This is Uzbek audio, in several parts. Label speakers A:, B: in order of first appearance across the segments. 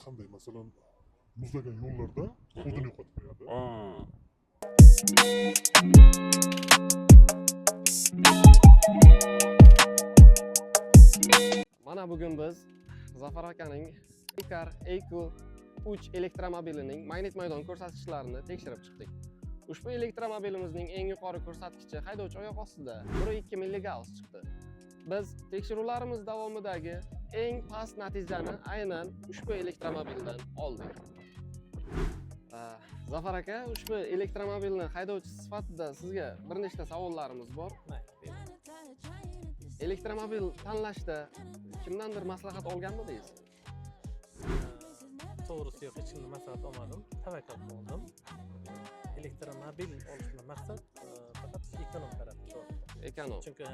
A: qanday? Masalan, muzlagan yo'llarda o'dini yo'qotib qo'yadi.
B: Mana bugun biz Zafar akaning Aykar EQ 3 elektromobilining magnit maydon ko'rsatkichlarini tekshirib chiqdik. Ushbu elektromobilimizning eng yuqori ko'rsatkichi haydovchi oyoq ostida 1.2 mGauss chiqdi. Biz tekshiruvlarimiz davomidagi eng past natijani aynan ushbu elektromobildan oldik. Zafar aka, ushbu elektromobilni haydovchisi sifatida sizga bir nechta savollarimiz bor. Elektromobil tanlashda kimdandir maslahat olganmidingiz?
C: To'g'risi yo'q, hech kimdan maslahat olmadim. Tavakkal qildim. Elektromobil olishdan maqsad faqat ekonom tarafda.
B: Ekonom.
C: Chunki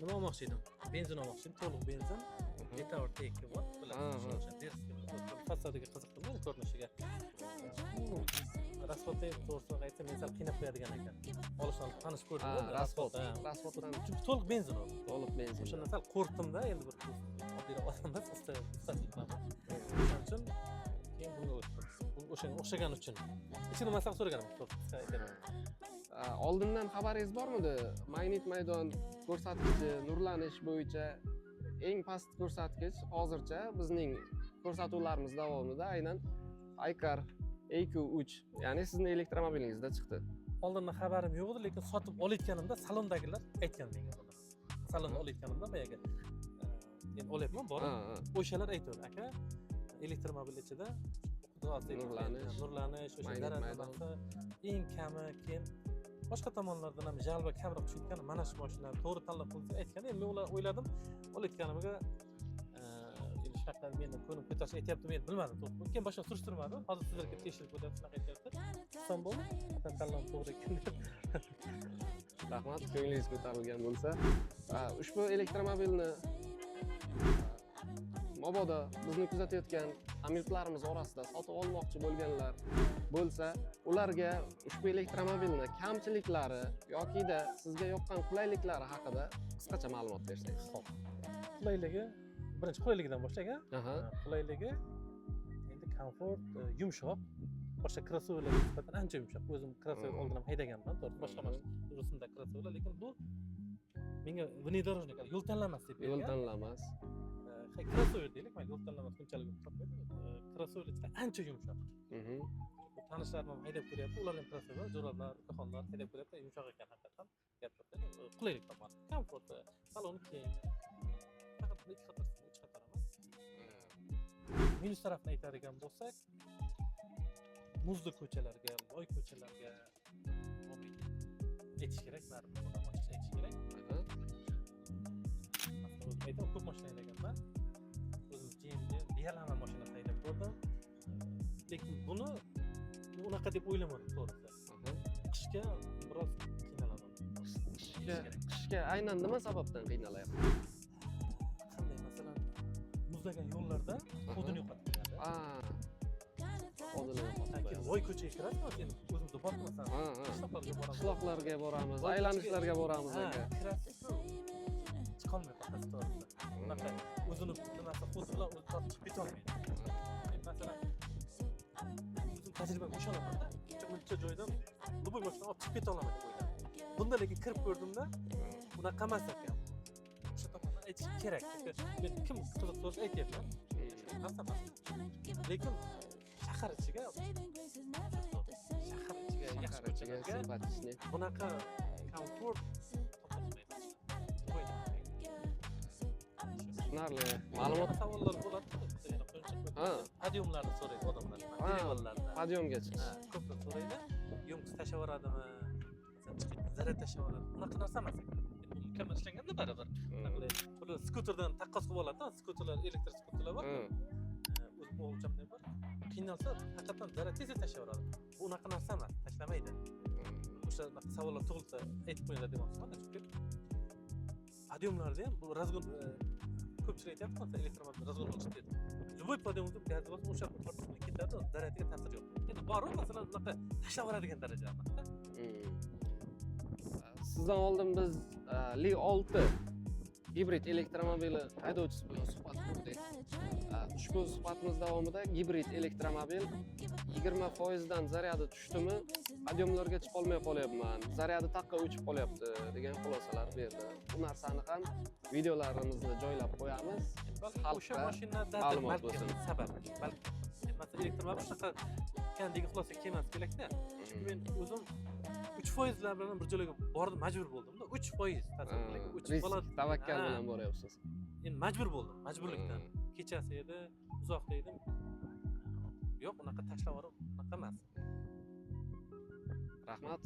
C: nima olmoqchi edim? Benzin olmoqchi edim, to'liq benzin. Litaver tekki bor. Fasadiga qiziqdim, ko'rinishiga. Rasxodda to'g'risini aytsam, men sal qiynab qo'yadigan ekan. Olishdan tanish ko'rdim.
B: Rasxoddan
C: to'liq benzin u.
B: to'liq benzin.
C: O'shanda sal qo'rqdim-da, endi bir oddiy odammas, ustachilikman. Shuning uchun keyin bunga o'tdim. O'shanga o'xshagan uchun. Ichini maslahat so'raganim.
B: Oldindan xabaringiz bormidi? Magnit maydon ko'rsatkichi nurlanish bo'yicha eng past ko'rsatkich hozircha bizning ko'rsatuvlarimiz davomida aynan Aykar EQ 3, ya'ni sizning elektromobilingizda chiqdi.
C: Oldindan xabarim yo'q edi, lekin sotib olayotganimda salondagilar aytgan menga buni. Salonda olayotganimda boyaga men olyapman, borib, o'shalar aytadi, aka, elektromobil ichida nurlanish, o'sha zarar eng kami, keyin boshqa tomonlardan ham jalba kamroq tushayotgan mana shu mashinalarni to'g'ri tanlab qo'ysa aytgan. Endi men o'yladim, olayotganimga shaqqa meni ko'nib ko'tarish aytyapti, men bilmadim to'g'ri. Keyin boshqa surishtirmadim. Hozir sizlarga tekshirib ko'ryapsiz, shunaqa aytyapti. Son bo'ldi. Tanlab to'g'ri ekan deb.
B: Rahmat, ko'nglingiz ko'tarilgan bo'lsa. Ushbu elektromobilni mabodo bizni kuzatayotgan hamyurtlarimiz orasida sotib olmoqchi bo'lganlar bo'lsa, ularga ushbu elektromobilni kamchiliklari yoki-da sizga yoqqan qulayliklari haqida qisqacha ma'lumot bersangiz.
C: Xo'p. Qulayligi, birinchi qulayligidan boshlagan. Qulayligi endi komfort, yumshoq. Boshqa krossovlerga nisbatan ancha yumshoq. O'zim krossover oldin ham haydaganman, to'g'ri. Boshqa rusumda krossovler, lekin bu menga внедорожник, yo'l tanlamas deb bergan.
B: Yo'l tanlamas.
C: Krossovер deylik, men yo'l tanlamas bunchalik krossovler ancha yumshoq. Tanishlarim ham haydab ko'ryapti, ular ham krossovер, jo'ralar, ukaxonlar haydab ko'ryapti, yumshoq ekan haqiqatan. Gap yo'q. Qulaylik topadi. Komfort, saloni keng. Faqat ikki qator emas. Minus tarafini aytadigan bo'lsak, muzli ko'chalarga, loy ko'chalarga aytish kerak, baribir odam ochiq aytish kerak. Masalan, aytaman, ko'p mashina haydaganman. O'zim jiyinda deyarli mashina haydab ko'rdim. Lekin buni unaqa deb o'ylamadim, to'g'risi. Qishga biroz qiynaladim.
B: Qishga aynan nima sababdan qiynalayapti?
C: Qanday, masalan, muzlagan yo'llarda o'dini yo'qotib qo'yadi.
B: O'dini yo'qotib.
C: Voy ko'chaga kirasizmi? Sen o'zimizda bormasan.
B: Qishloqlarga boramiz, aylanishlarga boramiz aka.
C: Chiqolmaydi faqat to'g'risi. Unaqa o'zini nimasi o'zi bilan o'zi tortib ketolmaydi. Masalan, o'zim tajriba qo'shaman-da. Uncha joydan luboy mashina olib chiqib keta olaman deb o'yladim. Bunda lekin kirib ko'rdimda, unaqa emas ekan. O'sha tomondan aytish kerak. Men kim qiziq so'z aytyapman. Lekin shahar ichiga
B: sifatishni
C: bunaqa komfort topolmaydi.
B: tushunarli. Ma'lumot
C: savollar bo'ladi. Podiumlarni so'raydi odamlar.
B: Podiumga chiqish.
C: Ko'p so'raydi. Yumqis tashaveradimi? Zarar tashaveradi. Unaqa narsa emas ekan. Mukammal ishlanganda baribir. Buni skuterdan taqqos qilib oladi-da, skuterlar, elektr skuterlar bor. O'zim o'lchamda bor. Qiynalsa, haqiqatan zarar tez tashaveradi. Bu unaqa narsa emas, tashlamaydi. O'sha savollar tug'ilsa aytib qo'yinglar demoqchiman, chunki podiumlarda ham bu razgon ko'pchilik aytyapti, elektromobil razgon bo'lishdi. Любой podiumda gaz bo'lsa, o'sha tortishga ketadi, zarariga ta'sir yo'q. Endi bor-ku, masalan, unaqa tashlaveradigan darajada emas-da.
B: Sizdan oldin biz Li 6 hibrid elektromobili haydovchisi bilan suhbat qurdik. Ushbu ushbu suhbatimiz davomida gibrid elektromobil 20% dan zaryadi tushdimi, podiyomlarga chiqolmay qolyapman, zaryadi taqqa o'chib qolyapti degan xulosalar berdi. Bu narsani ham videolarimizni joylab qo'yamiz.
C: O'sha
B: Xalqqa
C: mashinada
B: ma'lumot bo'lsin.
C: sabab balki masalan elektromobil shunaqa ekan degan xulosa kelmas kerakda. Chunki men o'zim 3% bilan bir joyga bordim, majbur bo'ldimda. 3% tasavvur qiling. 3
B: Risk,
C: bola
B: tavakkal bilan boryapsiz.
C: endi majbur bo'ldim, majburlikdan. Kechasi edi, uzoqda edim. Yo'q, unaqa tashlab yuborib, unaqa emas.
B: Rahmat.